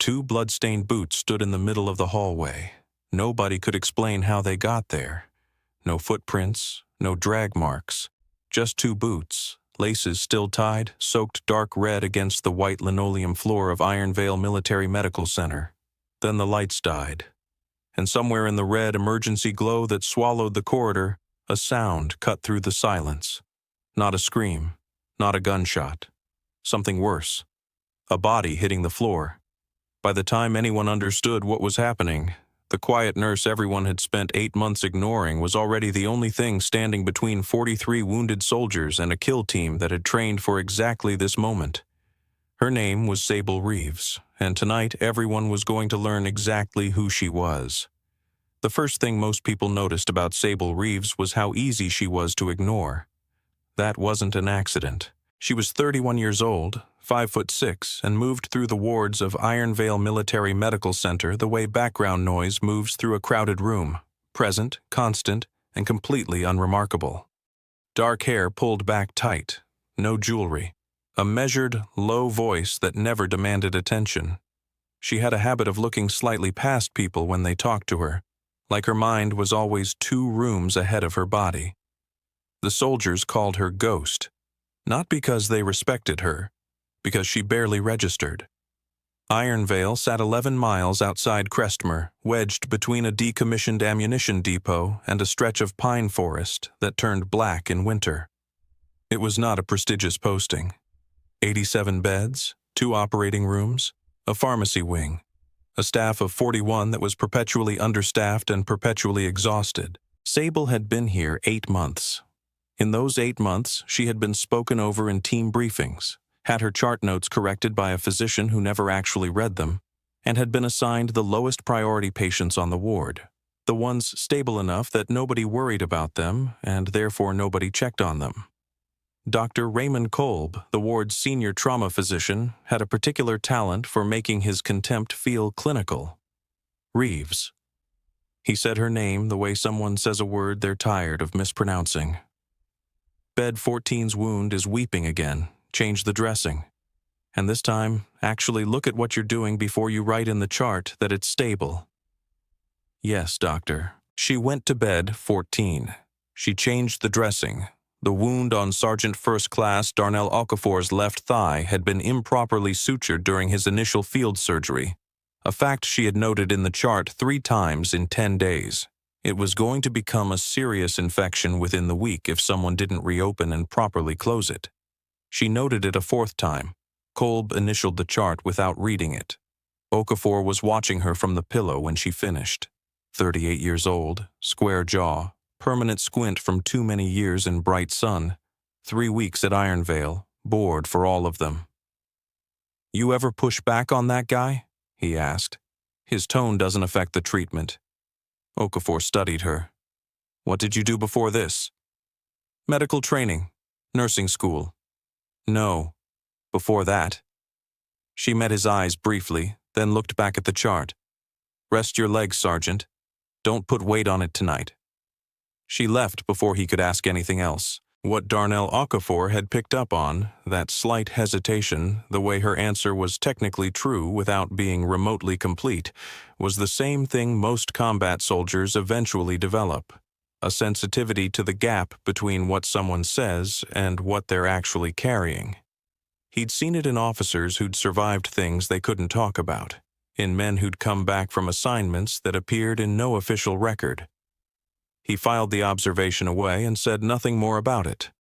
Two blood-stained boots stood in the middle of the hallway. Nobody could explain how they got there. No footprints, no drag marks. Just two boots, laces still tied, soaked dark red against the white linoleum floor of Iron Vale Military Medical Center. Then the lights died. And somewhere in the red emergency glow that swallowed the corridor, a sound cut through the silence. Not a scream, not a gunshot. Something worse. A body hitting the floor. By the time anyone understood what was happening, the quiet nurse everyone had spent 8 months ignoring was already the only thing standing between 43 wounded soldiers and a kill team that had trained for exactly this moment. Her name was Sable Reeves, and tonight everyone was going to learn exactly who she was. The first thing most people noticed about Sable Reeves was how easy she was to ignore. That wasn't an accident. She was 31 years old, 5'6", and moved through the wards of Iron Vale Military Medical Center the way background noise moves through a crowded room, present, constant, and completely unremarkable. Dark hair pulled back tight, no jewelry, a measured, low voice that never demanded attention. She had a habit of looking slightly past people when they talked to her, like her mind was always 2 rooms ahead of her body. The soldiers called her Ghost, not because they respected her, because she barely registered. Iron Vale sat 11 miles outside Crestmore, wedged between a decommissioned ammunition depot and a stretch of pine forest that turned black in winter. It was not a prestigious posting. 87 beds, 2 operating rooms, a pharmacy wing, a staff of 41 that was perpetually understaffed and perpetually exhausted. Sable had been here 8 months. In those 8 months, she had been spoken over in team briefings, had her chart notes corrected by a physician who never actually read them, and had been assigned the lowest priority patients on the ward, the ones stable enough that nobody worried about them and therefore nobody checked on them. Dr. Raymond Kolb, the ward's senior trauma physician, had a particular talent for making his contempt feel clinical. Reeves. He said her name the way someone says a word they're tired of mispronouncing. Bed 14's wound is weeping again. Change the dressing. And this time, actually look at what you're doing before you write in the chart that it's stable. Yes, doctor. She went to bed 14. She changed the dressing. The wound on Sergeant First Class Darnell Okafor's left thigh had been improperly sutured during his initial field surgery, a fact she had noted in the chart 3 times in 10 days. It was going to become a serious infection within the week if someone didn't reopen and properly close it. She noted it a 4th time. Kolb initialed the chart without reading it. Okafor was watching her from the pillow when she finished. 38 years old, square jaw, permanent squint from too many years in bright sun, 3 weeks at Iron Vale, bored for all of them. "You ever push back on that guy?" he asked. "His tone doesn't affect the treatment." Okafor studied her. "What did you do before this?" "Medical training. Nursing school." "No. Before that." She met his eyes briefly, then looked back at the chart. "Rest your legs, Sergeant. Don't put weight on it tonight." She left before he could ask anything else. What Darnell Okafor had picked up on, that slight hesitation, the way her answer was technically true without being remotely complete, was the same thing most combat soldiers eventually develop. A sensitivity to the gap between what someone says and what they're actually carrying. He'd seen it in officers who'd survived things they couldn't talk about, in men who'd come back from assignments that appeared in no official record. He filed the observation away and said nothing more about it.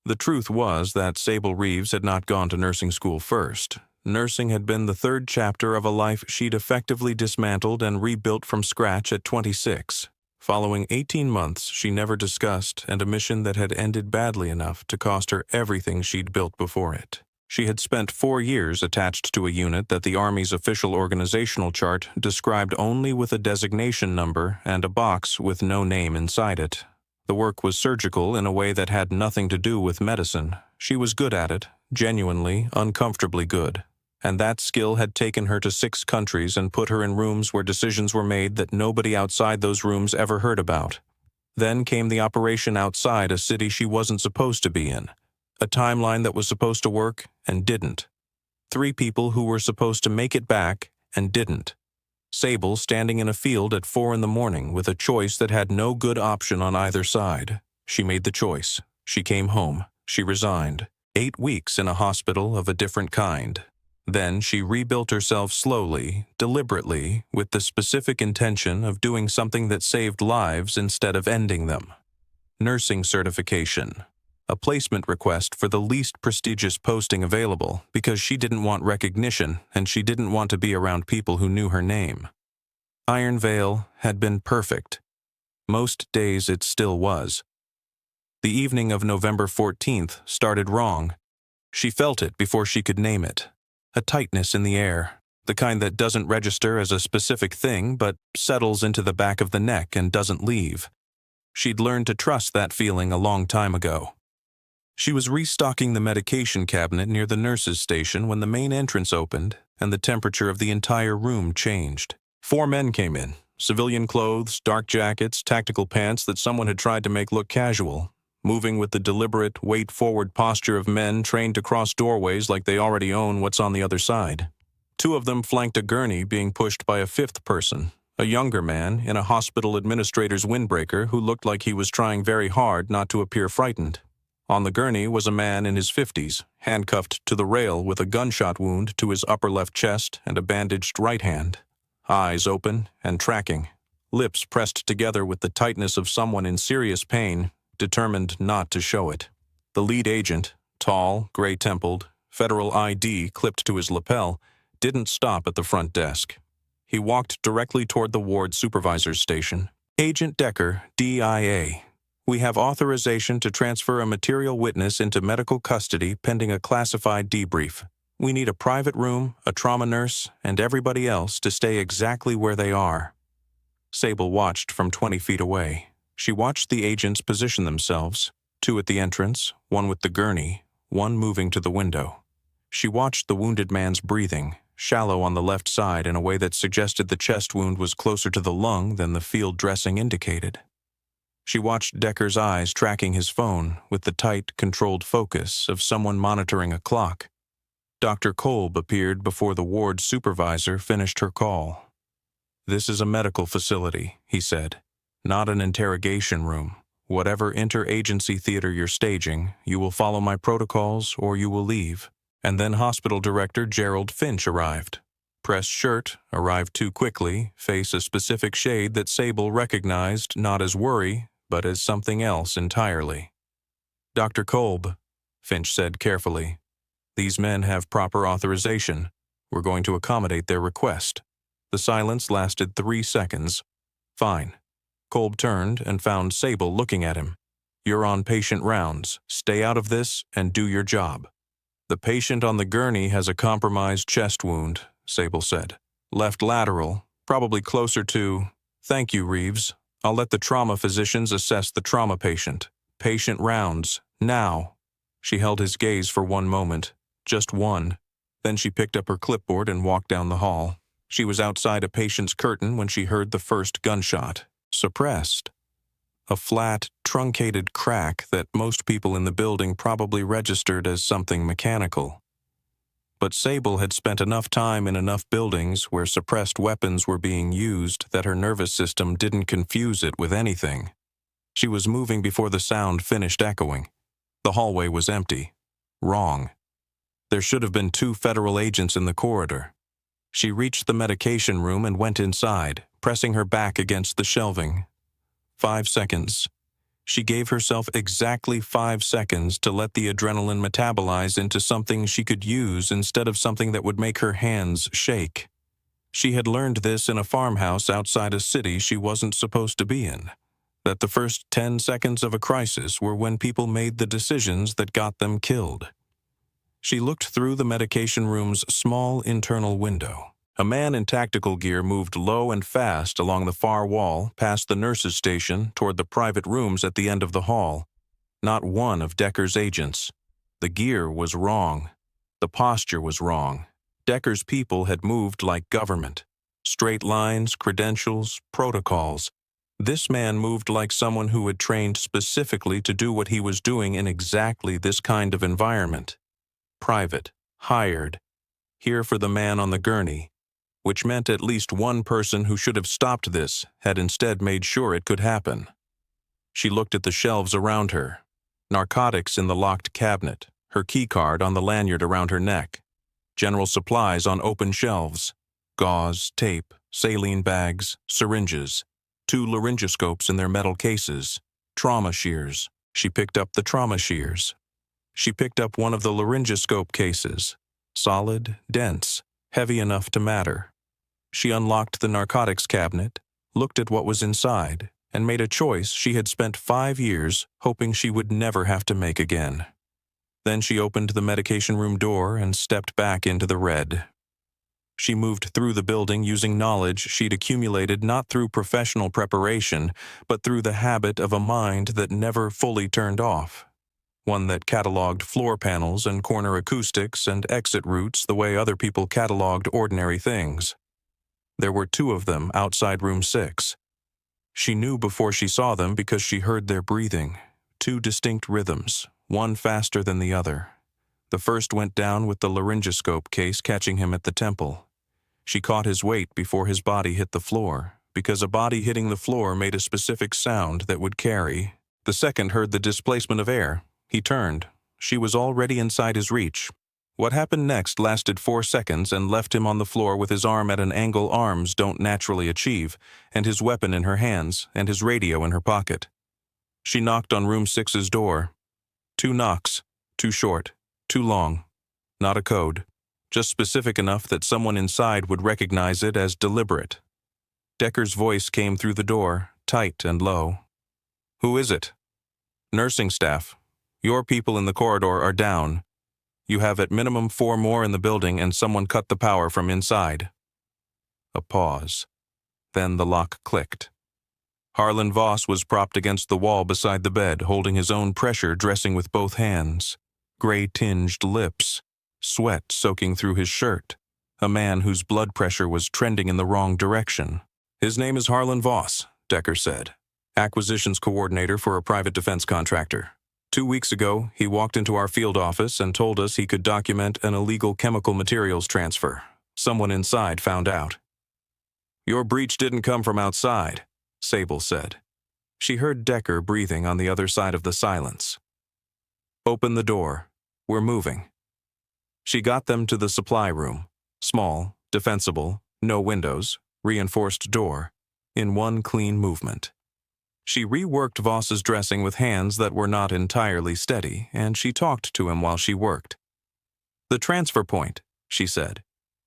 The truth was that Sable Reeves had not gone to nursing school first. Nursing had been the 3rd chapter of a life she'd effectively dismantled and rebuilt from scratch at 26. Following 18 months, she never discussed, and a mission that had ended badly enough to cost her everything she'd built before it. She had spent 4 years attached to a unit that the Army's official organizational chart described only with a designation number and a box with no name inside it. The work was surgical in a way that had nothing to do with medicine. She was good at it, genuinely, uncomfortably good. And that skill had taken her to 6 countries and put her in rooms where decisions were made that nobody outside those rooms ever heard about. Then came the operation outside a city she wasn't supposed to be in. A timeline that was supposed to work and didn't. 3 people who were supposed to make it back and didn't. Sable standing in a field at 4 in the morning with a choice that had no good option on either side. She made the choice. She came home. She resigned. 8 weeks in a hospital of a different kind. Then she rebuilt herself slowly, deliberately, with the specific intention of doing something that saved lives instead of ending them. Nursing certification. A placement request for the least prestigious posting available because she didn't want recognition and she didn't want to be around people who knew her name. Iron Vale had been perfect. Most days it still was. The evening of November 14th started wrong. She felt it before she could name it. A tightness in the air, the kind that doesn't register as a specific thing but settles into the back of the neck and doesn't leave. She'd learned to trust that feeling a long time ago. She was restocking the medication cabinet near the nurse's station when the main entrance opened and the temperature of the entire room changed. 4 men came in, civilian clothes, dark jackets, tactical pants that someone had tried to make look casual, moving with the deliberate, weight-forward posture of men trained to cross doorways like they already own what's on the other side. 2 of them flanked a gurney being pushed by a 5th person, a younger man in a hospital administrator's windbreaker who looked like he was trying very hard not to appear frightened. On the gurney was a man in his 50s, handcuffed to the rail with a gunshot wound to his upper left chest and a bandaged right hand. Eyes open and tracking, lips pressed together with the tightness of someone in serious pain, determined not to show it. The lead agent, tall, gray-templed, federal ID clipped to his lapel, didn't stop at the front desk. He walked directly toward the ward supervisor's station. Agent Decker, DIA. We have authorization to transfer a material witness into medical custody pending a classified debrief. We need a private room, a trauma nurse, and everybody else to stay exactly where they are. Sable watched from 20 feet away. She watched the agents position themselves, 2 at the entrance, 1 with the gurney, 1 moving to the window. She watched the wounded man's breathing, shallow on the left side in a way that suggested the chest wound was closer to the lung than the field dressing indicated. She watched Decker's eyes tracking his phone with the tight, controlled focus of someone monitoring a clock. Dr. Kolb appeared before the ward supervisor finished her call. "This is a medical facility," he said. "Not an interrogation room. Whatever interagency theater you're staging, you will follow my protocols or you will leave." And then Hospital Director Gerald Finch arrived. Pressed shirt, arrived too quickly, face a specific shade that Sable recognized not as worry, but as something else entirely. "Dr. Kolb," Finch said carefully, "these men have proper authorization. We're going to accommodate their request." The silence lasted 3 seconds. "Fine." Kolb turned and found Sable looking at him. "You're on patient rounds. Stay out of this and do your job." "The patient on the gurney has a compromised chest wound," Sable said. "Left lateral, probably closer to—" "Thank you, Reeves. I'll let the trauma physicians assess the trauma patient. Patient rounds, now." She held his gaze for 1 moment, just 1. Then she picked up her clipboard and walked down the hall. She was outside a patient's curtain when she heard the first gunshot. Suppressed. A flat, truncated crack that most people in the building probably registered as something mechanical. But Sable had spent enough time in enough buildings where suppressed weapons were being used that her nervous system didn't confuse it with anything. She was moving before the sound finished echoing. The hallway was empty. Wrong. There should have been 2 federal agents in the corridor. She reached the medication room and went inside, pressing her back against the shelving. 5 seconds. She gave herself exactly 5 seconds to let the adrenaline metabolize into something she could use instead of something that would make her hands shake. She had learned this in a farmhouse outside a city she wasn't supposed to be in, that the first 10 seconds of a crisis were when people made the decisions that got them killed. She looked through the medication room's small internal window. A man in tactical gear moved low and fast along the far wall past the nurse's station toward the private rooms at the end of the hall. Not one of Decker's agents. The gear was wrong. The posture was wrong. Decker's people had moved like government. Straight lines, credentials, protocols. This man moved like someone who had trained specifically to do what he was doing in exactly this kind of environment. Private, hired, here for the man on the gurney. which meant at least one person who should have stopped this had instead made sure it could happen. She looked at the shelves around her. Narcotics in the locked cabinet, her keycard on the lanyard around her neck, general supplies on open shelves, gauze, tape, saline bags, syringes, 2 laryngoscopes in their metal cases, trauma shears. She picked up the trauma shears. She picked up one of the laryngoscope cases, solid, dense, heavy enough to matter. She unlocked the narcotics cabinet, looked at what was inside, and made a choice she had spent 5 years hoping she would never have to make again. Then she opened the medication room door and stepped back into the red. She moved through the building using knowledge she'd accumulated not through professional preparation, but through the habit of a mind that never fully turned off. One that cataloged floor panels and corner acoustics and exit routes the way other people cataloged ordinary things. There were 2 of them outside room 6. She knew before she saw them because she heard their breathing, 2 distinct rhythms, one faster than the other. The first went down with the laryngoscope case catching him at the temple. She caught his weight before his body hit the floor, because a body hitting the floor made a specific sound that would carry. The second heard the displacement of air. He turned. She was already inside his reach. What happened next lasted 4 seconds and left him on the floor with his arm at an angle arms don't naturally achieve, and his weapon in her hands, and his radio in her pocket. She knocked on room 6's door. 2 knocks, too short, too long. Not a code, just specific enough that someone inside would recognize it as deliberate. Decker's voice came through the door, tight and low. "Who is it?" "Nursing staff. Your people in the corridor are down. You have at minimum 4 more in the building and someone cut the power from inside." A pause. Then the lock clicked. Harlan Voss was propped against the wall beside the bed, holding his own pressure dressing with both hands. Gray-tinged lips, sweat soaking through his shirt. A man whose blood pressure was trending in the wrong direction. "His name is Harlan Voss," Decker said. "Acquisitions coordinator for a private defense contractor. 2 weeks ago, he walked into our field office and told us he could document an illegal chemical materials transfer. Someone inside found out." "Your breach didn't come from outside," Sable said. She heard Decker breathing on the other side of the silence. "Open the door. We're moving." She got them to the supply room. Small, defensible, no windows, reinforced door, in one clean movement. She reworked Voss's dressing with hands that were not entirely steady, and she talked to him while she worked. "The transfer point," she said.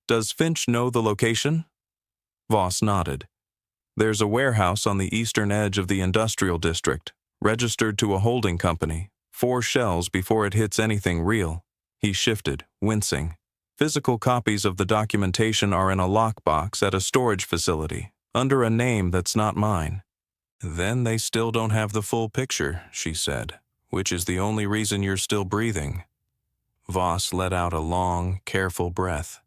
"Does Finch know the location?" Voss nodded. "There's a warehouse on the eastern edge of the industrial district, registered to a holding company, 4 shells before it hits anything real." He shifted, wincing. "Physical copies of the documentation are in a lockbox at a storage facility, under a name that's not mine." "Then they still don't have the full picture," she said, "which is the only reason you're still breathing." Voss let out a long, careful breath.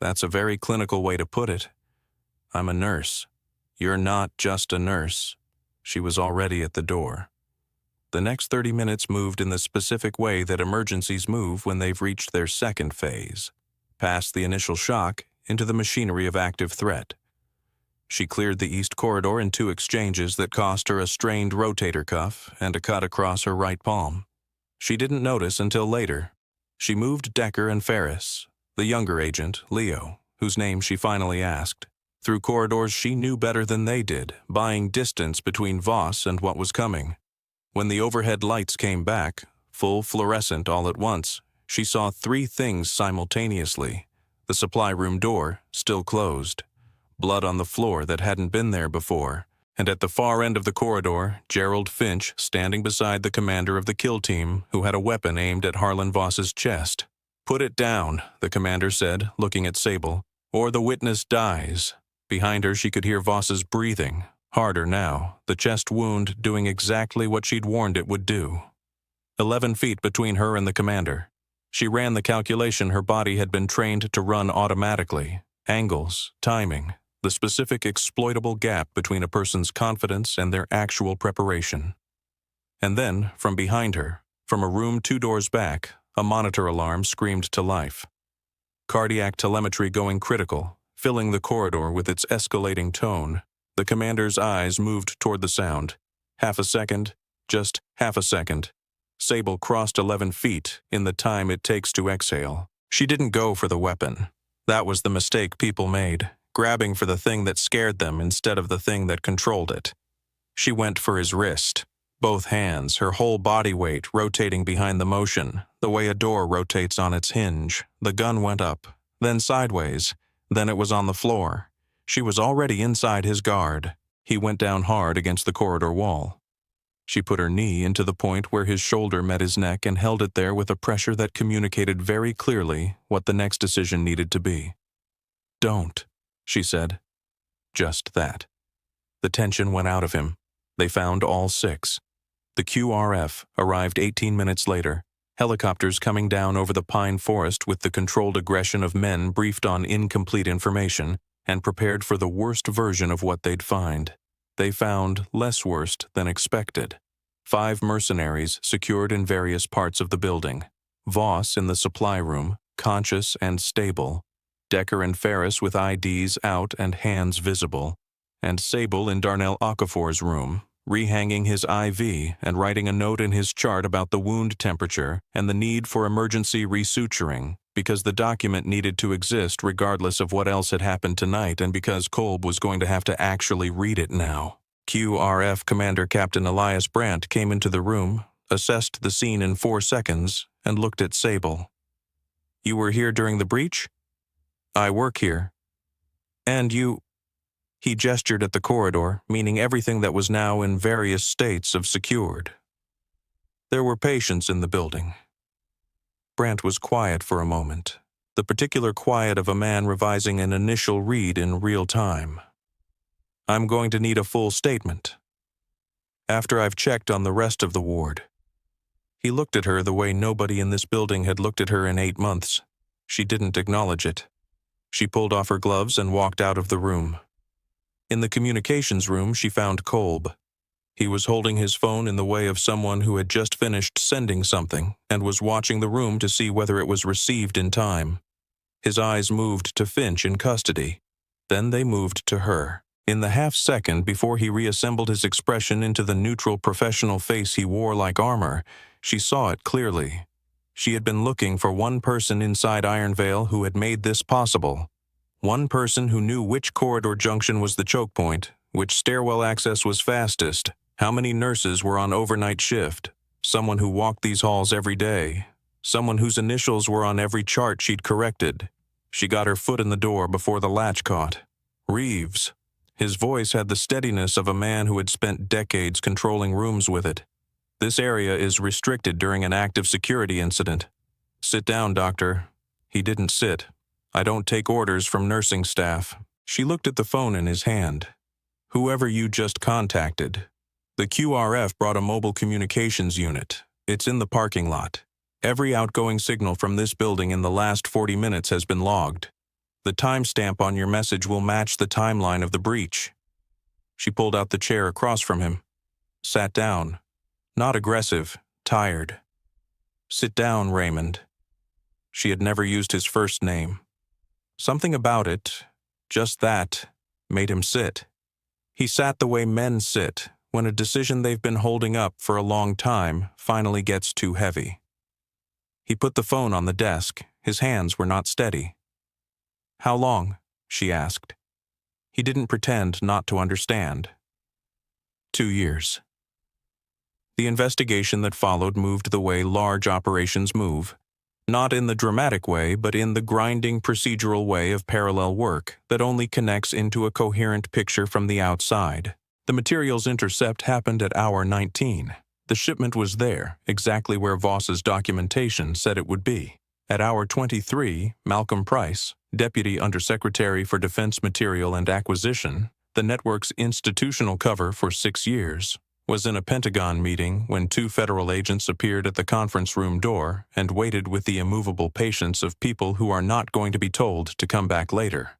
"That's a very clinical way to put it. I'm a nurse. You're not just a nurse." She was already at the door. The next 30 minutes moved in the specific way that emergencies move when they've reached their second phase, past the initial shock into the machinery of active threat. She cleared the east corridor in 2 exchanges that cost her a strained rotator cuff and a cut across her right palm. She didn't notice until later. She moved Decker and Ferris, the younger agent, Leo, whose name she finally asked, through corridors she knew better than they did, buying distance between Voss and what was coming. When the overhead lights came back, full fluorescent all at once, she saw 3 things simultaneously. The supply room door, still closed. Blood on the floor that hadn't been there before, and at the far end of the corridor, Gerald Finch standing beside the commander of the kill team, who had a weapon aimed at Harlan Voss's chest. "Put it down," the commander said, looking at Sable, "or the witness dies." Behind her she could hear Voss's breathing, harder now, the chest wound doing exactly what she'd warned it would do. 11 feet between her and the commander. She ran the calculation her body had been trained to run automatically. Angles, timing, the specific exploitable gap between a person's confidence and their actual preparation. And then, from behind her, from a room 2 doors back, a monitor alarm screamed to life. Cardiac telemetry going critical, filling the corridor with its escalating tone. The commander's eyes moved toward the sound. Half a second, just half a second. Sable crossed 11 feet in the time it takes to exhale. She didn't go for the weapon. That was the mistake people made, grabbing for the thing that scared them instead of the thing that controlled it. She went for his wrist. Both hands, her whole body weight rotating behind the motion, the way a door rotates on its hinge. The gun went up, then sideways, then it was on the floor. She was already inside his guard. He went down hard against the corridor wall. She put her knee into the point where his shoulder met his neck and held it there with a pressure that communicated very clearly what the next decision needed to be. "Don't," she said. Just that. The tension went out of him. They found all 6. The QRF arrived 18 minutes later, helicopters coming down over the pine forest with the controlled aggression of men briefed on incomplete information and prepared for the worst version of what they'd find. They found less worst than expected. 5 mercenaries secured in various parts of the building. Voss in the supply room, conscious and stable. Decker and Ferris with IDs out and hands visible. And Sable in Darnell Okafor's room, rehanging his IV and writing a note in his chart about the wound temperature and the need for emergency resuturing, because the document needed to exist regardless of what else had happened tonight and because Kolb was going to have to actually read it now. QRF Commander Captain Elias Brandt came into the room, assessed the scene in 4 seconds, and looked at Sable. "You were here during the breach?" "I work here." "And you—" He gestured at the corridor, meaning everything that was now in various states of secured. There were patients in the building. Brandt was quiet for a moment, the particular quiet of a man revising an initial read in real time. "I'm going to need a full statement. After I've checked on the rest of the ward." He looked at her the way nobody in this building had looked at her in 8 months. She didn't acknowledge it. She pulled off her gloves and walked out of the room. In the communications room, she found Kolb. He was holding his phone in the way of someone who had just finished sending something and was watching the room to see whether it was received in time. His eyes moved to Finch in custody. Then they moved to her. In the half-second before he reassembled his expression into the neutral professional face he wore like armor, she saw it clearly. She had been looking for one person inside Ironvale who had made this possible. One person who knew which corridor junction was the choke point, which stairwell access was fastest, how many nurses were on overnight shift, someone who walked these halls every day, someone whose initials were on every chart she'd corrected. She got her foot in the door before the latch caught. Reeves. His voice had the steadiness of a man who had spent decades controlling rooms with it. "This area is restricted during an active security incident." "Sit down, doctor." He didn't sit. "I don't take orders from nursing staff." She looked at the phone in his hand. "Whoever you just contacted. The QRF brought a mobile communications unit. It's in the parking lot. Every outgoing signal from this building in the last 40 minutes has been logged. The timestamp on your message will match the timeline of the breach." She pulled out the chair across from him. Sat down. Not aggressive, tired. "Sit down, Raymond." She had never used his first name. Something about it, just that, made him sit. He sat the way men sit when a decision they've been holding up for a long time finally gets too heavy. He put the phone on the desk. His hands were not steady. "How long?" she asked. He didn't pretend not to understand. 2 years. The investigation that followed moved the way large operations move. Not in the dramatic way, but in the grinding procedural way of parallel work that only connects into a coherent picture from the outside. The materials intercept happened at hour 19. The shipment was there, exactly where Voss's documentation said it would be. At hour 23, Malcolm Price, Deputy Undersecretary for Defense Material and Acquisition, the network's institutional cover for 6 years, was in a Pentagon meeting when 2 federal agents appeared at the conference room door and waited with the immovable patience of people who are not going to be told to come back later.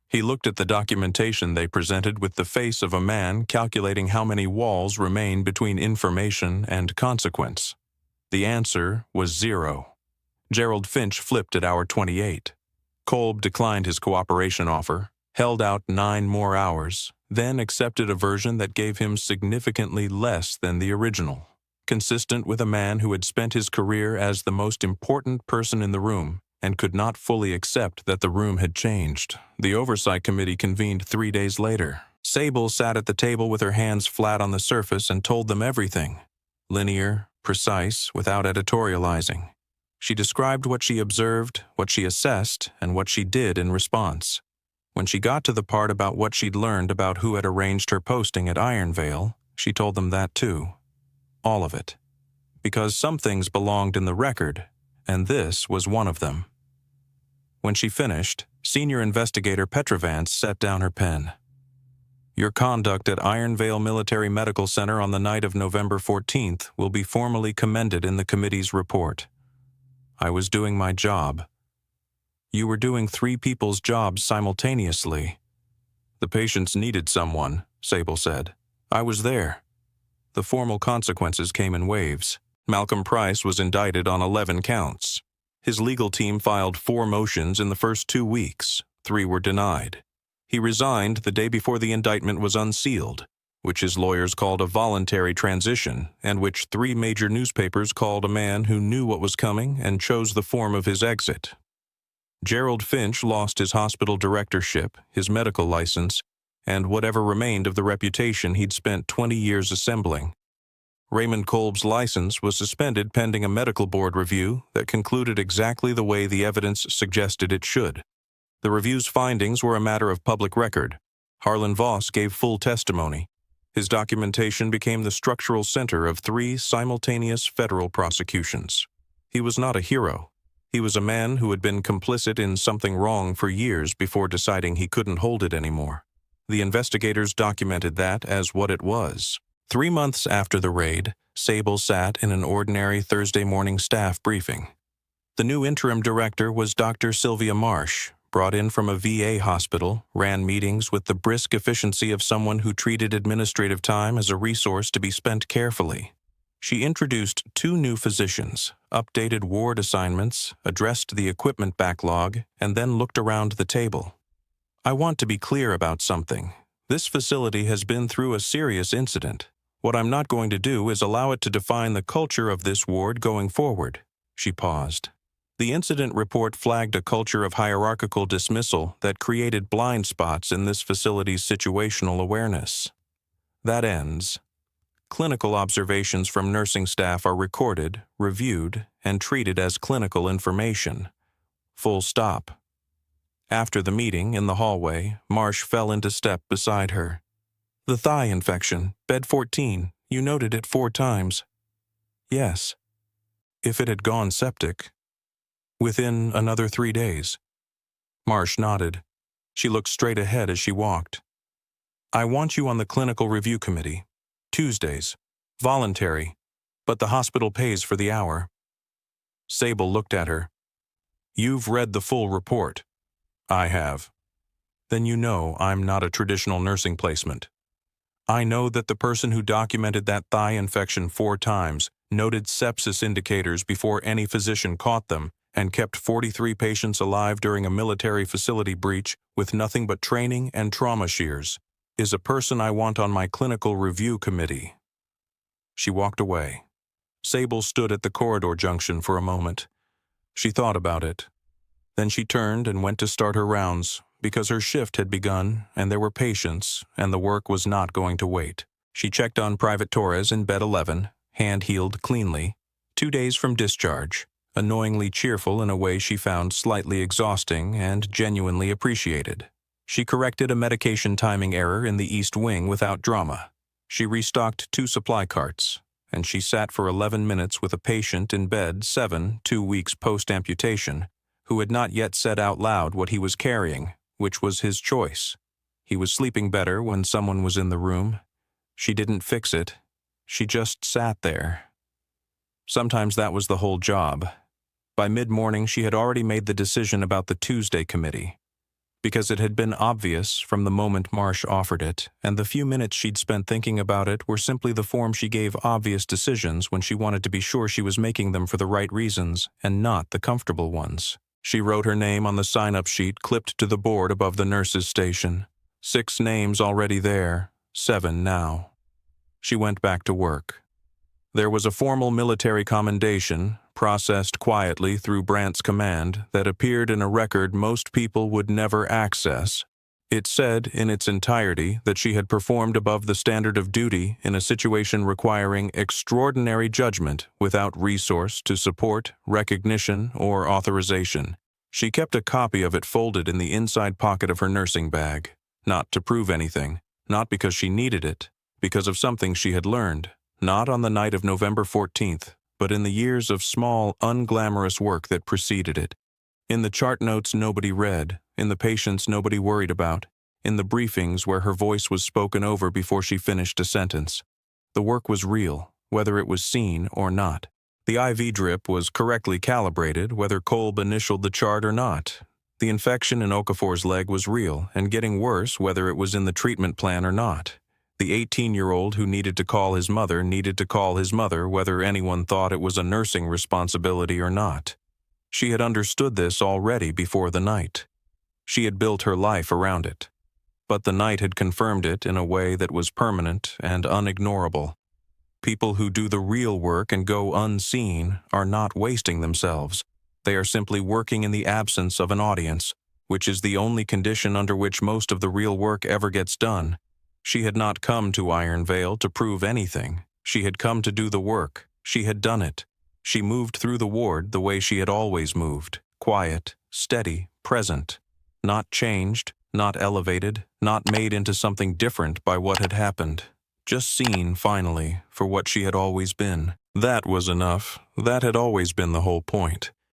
He looked at the documentation they presented with the face of a man calculating how many walls remain between information and consequence. The answer was 0. Gerald Finch flipped at hour 28. Kolb declined his cooperation offer, held out 9 more hours, then accepted a version that gave him significantly less than the original. Consistent with a man who had spent his career as the most important person in the room and could not fully accept that the room had changed, the Oversight Committee convened 3 days later. Sable sat at the table with her hands flat on the surface and told them everything. Linear, precise, without editorializing. She described what she observed, what she assessed, and what she did in response. When she got to the part about what she'd learned about who had arranged her posting at Ironvale, she told them that too. All of it. Because some things belonged in the record, and this was one of them. When she finished, Senior Investigator Petrovance set down her pen. Your conduct at Ironvale Military Medical Center on the night of November 14th will be formally commended in the committee's report. I was doing my job. You were doing 3 people's jobs simultaneously. The patients needed someone, Sable said. I was there. The formal consequences came in waves. Malcolm Price was indicted on 11 counts. His legal team filed 4 motions in the first 2 weeks. 3 were denied. He resigned the day before the indictment was unsealed, which his lawyers called a voluntary transition, and which 3 major newspapers called a man who knew what was coming and chose the form of his exit. Gerald Finch lost his hospital directorship, his medical license, and whatever remained of the reputation he'd spent 20 years assembling. Raymond Kolb's license was suspended pending a medical board review that concluded exactly the way the evidence suggested it should. The review's findings were a matter of public record. Harlan Voss gave full testimony. His documentation became the structural center of 3 simultaneous federal prosecutions. He was not a hero. He was a man who had been complicit in something wrong for years before deciding he couldn't hold it anymore. The investigators documented that as what it was. 3 months after the raid, Sable sat in an ordinary Thursday morning staff briefing. The new interim director was Dr. Sylvia Marsh, brought in from a VA hospital, ran meetings with the brisk efficiency of someone who treated administrative time as a resource to be spent carefully. She introduced 2 new physicians, updated ward assignments, addressed the equipment backlog, and then looked around the table. I want to be clear about something. This facility has been through a serious incident. What I'm not going to do is allow it to define the culture of this ward going forward. She paused. The incident report flagged a culture of hierarchical dismissal that created blind spots in this facility's situational awareness. That ends. Clinical observations from nursing staff are recorded, reviewed, and treated as clinical information. Full stop. After the meeting, in the hallway, Marsh fell into step beside her. The thigh infection, bed 14, you noted it 4 times. Yes. If it had gone septic. Within another 3 days. Marsh nodded. She looked straight ahead as she walked. I want you on the clinical review committee. Tuesdays. Voluntary. But the hospital pays for the hour. Sable looked at her. You've read the full report. I have. Then you know I'm not a traditional nursing placement. I know that the person who documented that thigh infection 4 times noted sepsis indicators before any physician caught them and kept 43 patients alive during a military facility breach with nothing but training and trauma shears, is a person I want on my clinical review committee. She walked away. Sable stood at the corridor junction for a moment. She thought about it. Then she turned and went to start her rounds, because her shift had begun and there were patients and the work was not going to wait. She checked on Private Torres in bed 11, hand-healed cleanly, 2 days from discharge, annoyingly cheerful in a way she found slightly exhausting and genuinely appreciated. She corrected a medication timing error in the East Wing without drama. She restocked 2 supply carts, and she sat for 11 minutes with a patient in bed 7, 2 weeks post-amputation, who had not yet said out loud what he was carrying, which was his choice. He was sleeping better when someone was in the room. She didn't fix it. She just sat there. Sometimes that was the whole job. By mid-morning, she had already made the decision about the Tuesday committee, because it had been obvious from the moment Marsh offered it, and the few minutes she'd spent thinking about it were simply the form she gave obvious decisions when she wanted to be sure she was making them for the right reasons and not the comfortable ones. She wrote her name on the sign-up sheet clipped to the board above the nurses' station. 6 names already there, 7 now. She went back to work. There was a formal military commendation, processed quietly through Brandt's command, that appeared in a record most people would never access. It said, in its entirety, that she had performed above the standard of duty in a situation requiring extraordinary judgment without resource to support, recognition, or authorization. She kept a copy of it folded in the inside pocket of her nursing bag, not to prove anything, not because she needed it, because of something she had learned, not on the night of November 14th, but in the years of small, unglamorous work that preceded it. In the chart notes nobody read, in the patients nobody worried about, in the briefings where her voice was spoken over before she finished a sentence. The work was real, whether it was seen or not. The IV drip was correctly calibrated, whether Kolb initialed the chart or not. The infection in Okafor's leg was real and getting worse, whether it was in the treatment plan or not. The 18-year-old who needed to call his mother, whether anyone thought it was a nursing responsibility or not. She had understood this already before the night. She had built her life around it. But the night had confirmed it in a way that was permanent and unignorable. People who do the real work and go unseen are not wasting themselves. They are simply working in the absence of an audience, which is the only condition under which most of the real work ever gets done. She had not come to Iron Vale to prove anything. She had come to do the work. She had done it. She moved through the ward the way she had always moved, quiet, steady, present. Not changed, not elevated, not made into something different by what had happened. Just seen, finally, for what she had always been. That was enough. That had always been the whole point.